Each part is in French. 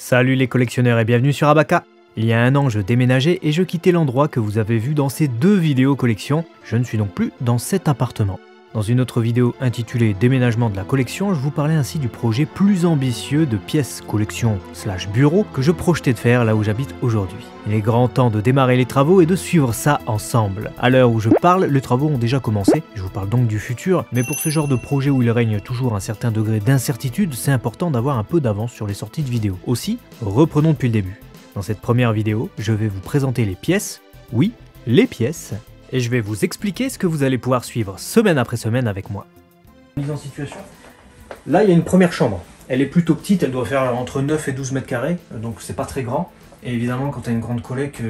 Salut les collectionneurs et bienvenue sur Abaca. Il y a un an, je déménageais et je quittais l'endroit que vous avez vu dans ces deux vidéos collection. Je ne suis donc plus dans cet appartement. Dans une autre vidéo intitulée Déménagement de la collection, je vous parlais ainsi du projet plus ambitieux de pièces collection / bureau que je projetais de faire là où j'habite aujourd'hui. Il est grand temps de démarrer les travaux et de suivre ça ensemble. À l'heure où je parle, les travaux ont déjà commencé, je vous parle donc du futur, mais pour ce genre de projet où il règne toujours un certain degré d'incertitude, c'est important d'avoir un peu d'avance sur les sorties de vidéos. Aussi, reprenons depuis le début. Dans cette première vidéo, je vais vous présenter les pièces, oui, les pièces, et je vais vous expliquer ce que vous allez pouvoir suivre semaine après semaine avec moi. Mise en situation. Là, il y a une première chambre. Elle est plutôt petite, elle doit faire entre 9 et 12 mètres carrés, donc c'est pas très grand. Et évidemment, quand tu as une grande collecte,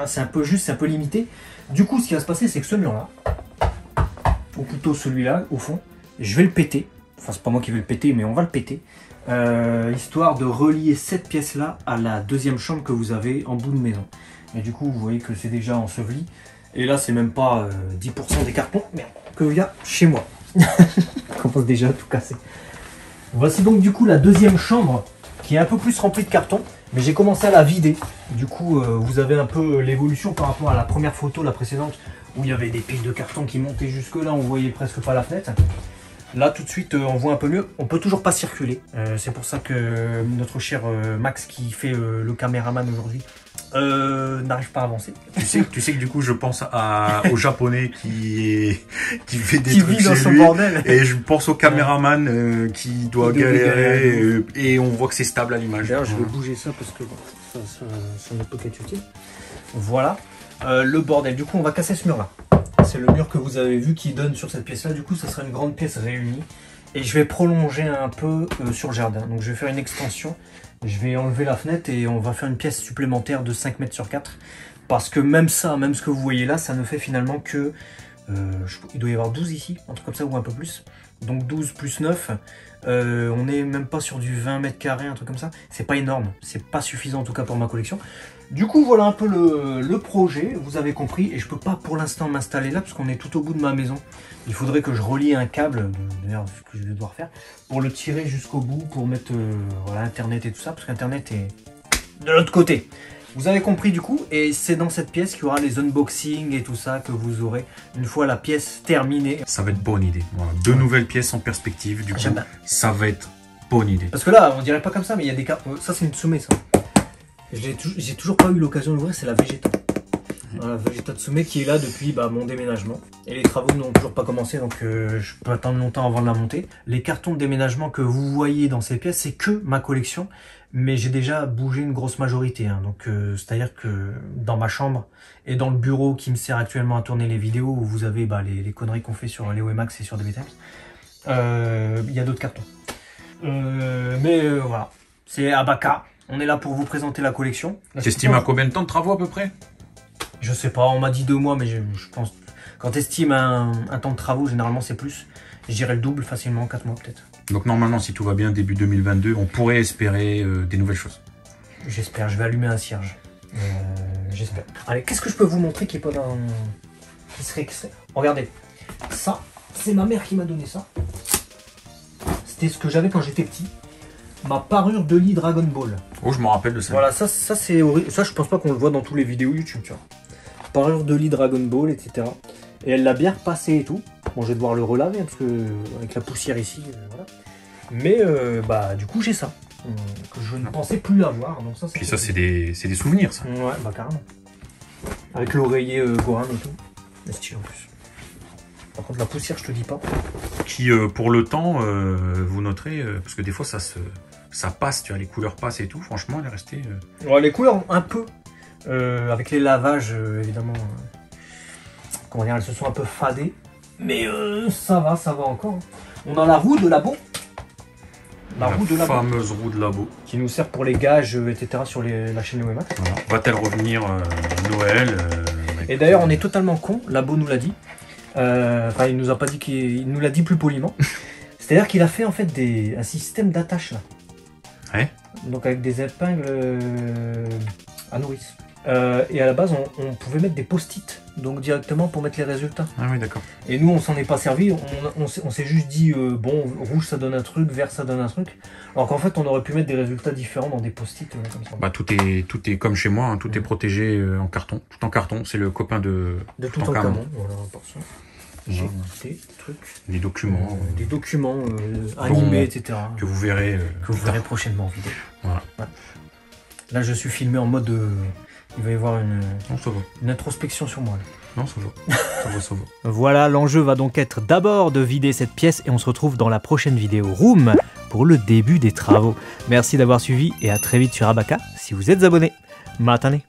c'est un peu juste, c'est un peu limité. Du coup, ce qui va se passer, c'est que ce mur-là, ou plutôt celui-là, au fond, je vais le péter. Enfin, c'est pas moi qui vais le péter, mais on va le péter. Histoire de relier cette pièce-là à la deuxième chambre que vous avez en bout de maison. Et du coup, vous voyez que c'est déjà enseveli. Et là, c'est même pas 10% des cartons qu'il y a chez moi. On commence déjà à tout casser. Voici donc du coup la deuxième chambre qui est un peu plus remplie de cartons. Mais j'ai commencé à la vider. Du coup, vous avez un peu l'évolution par rapport à la première photo, la précédente, où il y avait des piles de cartons qui montaient jusque là. On voyait presque pas la fenêtre. Là, tout de suite, on voit un peu mieux. On peut toujours pas circuler. C'est pour ça que notre cher Max, qui fait le caméraman aujourd'hui, n'arrive pas à avancer. Tu sais que du coup je pense au japonais qui fait des qui trucs vit dans chez son lui, bordel. et je pense au caméraman qui doit galérer, et on voit que c'est stable à l'image. D'ailleurs, je vais bouger ça parce que bon, ça ne peut qu'être utile. Voilà le bordel. Du coup, on va casser ce mur là. C'est le mur que vous avez vu qui donne sur cette pièce là. Du coup, ça sera une grande pièce réunie. Et je vais prolonger un peu sur le jardin. Donc je vais faire une extension. Je vais enlever la fenêtre et on va faire une pièce supplémentaire de 5 mètres sur 4. Parce que même ça, même ce que vous voyez là, ça ne fait finalement que... il doit y avoir 12 ici, un truc comme ça ou un peu plus. Donc 12 plus 9, on n'est même pas sur du 20 mètres carrés, un truc comme ça. C'est pas énorme, c'est pas suffisant en tout cas pour ma collection. Du coup, voilà un peu le projet, vous avez compris. Et je peux pas pour l'instant m'installer là parce qu'on est tout au bout de ma maison. Il faudrait que je relie un câble, d'ailleurs ce que je vais devoir faire, pour le tirer jusqu'au bout, pour mettre voilà, Internet et tout ça, parce qu'Internet est de l'autre côté. Vous avez compris du coup, et c'est dans cette pièce qu'il y aura les unboxings et tout ça que vous aurez une fois la pièce terminée. Ça va être bonne idée. Voilà. Deux nouvelles pièces en perspective, du coup, ça va être bonne idée. Parce que là, on dirait pas comme ça, mais il y a des cartes. Ça, c'est une Tsume, ça. J'ai toujours pas eu l'occasion de l'ouvrir, c'est la Vegeta. Voilà, Vegeta Tsume qui est là depuis mon déménagement. Et les travaux n'ont toujours pas commencé, donc je peux attendre longtemps avant de la monter. Les cartons de déménagement que vous voyez dans ces pièces, c'est que ma collection. Mais j'ai déjà bougé une grosse majorité. Hein. Donc c'est-à-dire que dans ma chambre et dans le bureau qui me sert actuellement à tourner les vidéos, où vous avez les conneries qu'on fait sur Léo et Max et sur DB Times, il y a d'autres cartons. Voilà, c'est Abaca. On est là pour vous présenter la collection. Tu estimes à combien de temps de travaux à peu près? Je sais pas, on m'a dit 2 mois, mais je pense... Quand tu estimes un temps de travaux, généralement c'est plus. Je dirais le double facilement, 4 mois peut-être. Donc normalement, si tout va bien, début 2022, on pourrait espérer des nouvelles choses. J'espère, je vais allumer un cierge. J'espère. Allez, qu'est-ce que je peux vous montrer qui est pas dans... Qui serait... Regardez, ça, c'est ma mère qui m'a donné ça. C'était ce que j'avais quand j'étais petit. Ma parure de lit Dragon Ball. Oh, je me rappelle de ça. Voilà, ça c'est horrible. Ça, je pense pas qu'on le voit dans tous les vidéos YouTube, tu vois. Parure de lit Dragon Ball, etc. Et elle l'a bien repassé et tout. Bon, je vais devoir le relaver, hein, parce que avec la poussière ici, voilà. Mais du coup, j'ai ça. Que je ne pensais plus avoir. Donc ça, puis ça, c'est des souvenirs, ça. Ouais, carrément. Avec l'oreiller Gohan et tout. C'est stylé en plus. Par contre, la poussière, je te dis pas. Qui, pour le temps, vous noterez, parce que des fois, ça passe, tu vois, les couleurs passent et tout. Franchement, elle est restée... Ouais, les couleurs, un peu. Avec les lavages, évidemment... comment dire, elles se sont un peu fadées. Mais ça va encore. On a la roue de labo. La fameuse roue de labo. Qui nous sert pour les gages, etc. sur la chaîne Léo et Max. Voilà. Va-t-elle revenir Noël Et d'ailleurs, on est totalement con. Labo nous l'a dit. Enfin, il nous a pas dit qu'il nous l'a dit plus poliment. C'est-à-dire qu'il a fait en fait un système d'attache là. Ouais. Donc avec des épingles à nourrice. Et à la base, on pouvait mettre des post-it, donc directement pour mettre les résultats. Ah oui, d'accord. Et nous, on s'en est pas servi, on s'est juste dit, bon, rouge ça donne un truc, vert ça donne un truc. Alors qu'en fait, on aurait pu mettre des résultats différents dans des post-it comme ça. Bah, tout est comme chez moi, hein, tout est protégé en carton. Tout en carton, c'est le copain de Toutankhamon. Voilà, pour ça. J'ai des trucs. Des documents. Des documents animés, etc. Que vous verrez, prochainement en vidéo. Voilà. Ouais. Là, je suis filmé en mode... il va y avoir une introspection sur moi. Là. Non, ça va. ça va. Voilà, l'enjeu va donc être d'abord de vider cette pièce et on se retrouve dans la prochaine vidéo Room pour le début des travaux. Merci d'avoir suivi et à très vite sur Abaca si vous êtes abonné. Matane.